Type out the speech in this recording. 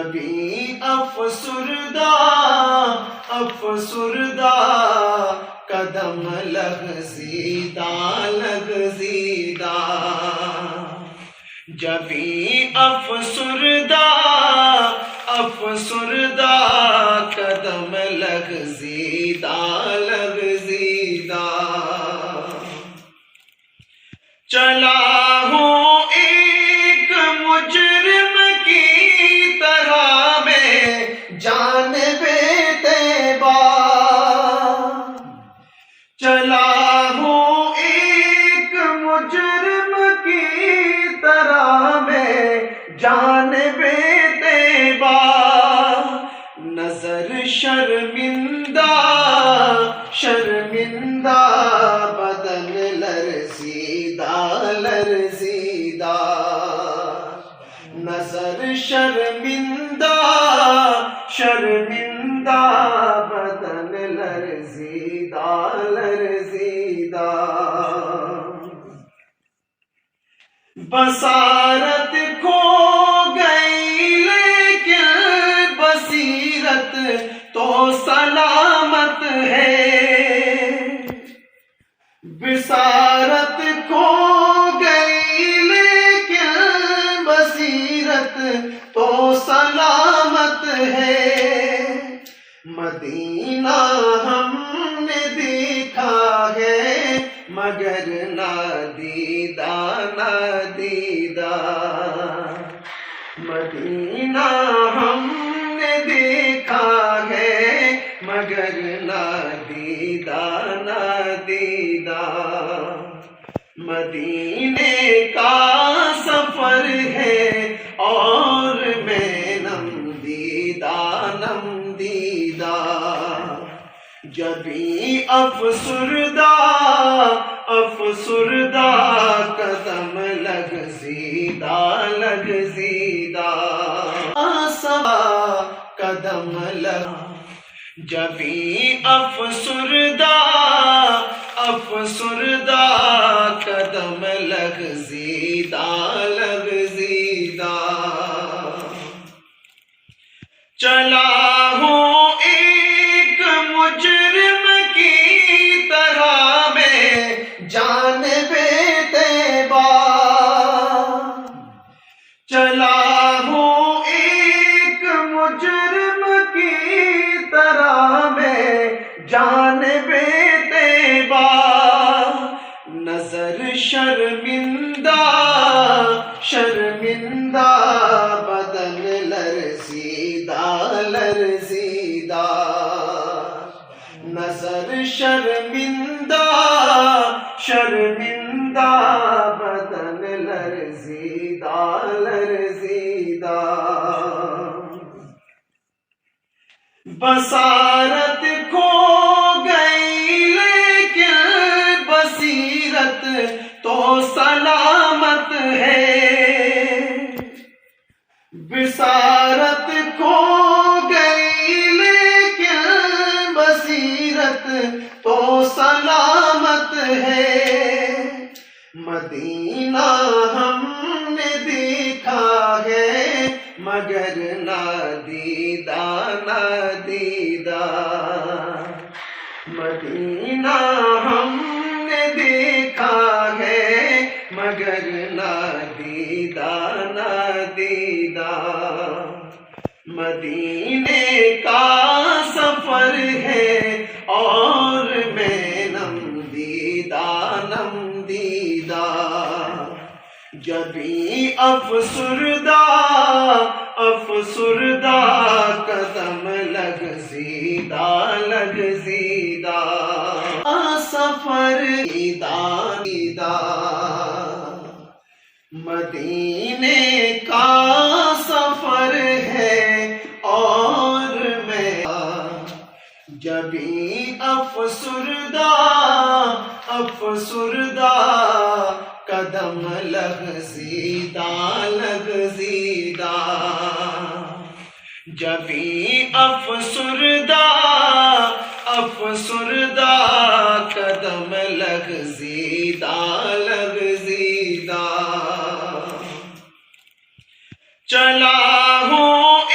جبیں افسردہ افسردہ قدم لغزیدہ لغزیدہ، جبیں افسردہ افسردہ قدم لغزیدہ لغزیدہ، چلا ہوں ایک مجرم کی طرح میں جانب طیبہ، چلا ہوں ایک مجرم کی طرح میں جانب طیبہ، نظر شرمندہ شرمندہ بدن لرزیدہ لرزیدہ، نظر شرمندہ شرمندہ بدن لرزیدہ لرزیدہ، بصارت کھو گئی لیکن بصیرت تو سلامت ہے، بصارت کھو گئی لیکن بصیرت تو سلامت ہے، مدینہ ہم نے دیکھا ہے مگر نادیدہ نادیدہ، مدینہ ہم نے دیکھا ہے مگر نادیدہ نادیدہ، مدینے کا سفر ہے اور میں نم دیدہ نم دیدہ، جبیں افسردہ افسردہ قدم لغزیدہ لغزیدہ، قدم جبیں افسردہ افسردہ قدم لغزیدہ لغزیدہ، چلا ہوں ایک مجرم کی طرح میں جانب طیبہ، چلا ہوں ایک مجرم کی طرح میں جانب طیبہ، نظر شرمندہ شرمندہ بدن لرزیدہ لرزیدہ، نظر شرمندہ شرمندہ بدن لرزیدہ لرزیدہ، بصارت کھو گئی لیکن بصیرت تو سلامت ہے، بصارت کھو گئی لیکن بصیرت تو سلامت ہے، مدینہ ہم نے دیکھا ہے مگر نادیدہ نادیدہ، مدینہ ہم نے دیکھا ہے مگر نادیدہ نادیدہ، مدینے کا سفر ہے اور میں نم دیدہ نم دیدہ، جبیں افسردہ افسردہ قدم لغزیدہ لغزیدہ، سفر دیدہ، مدینے کا سفر ہے اور میں جبیں افسردہ افسردہ قدم لغزیدہ لغزیدہ، جبیں افسردہ افسردہ قدم لغزیدہ لغزیدہ، چلا ہوں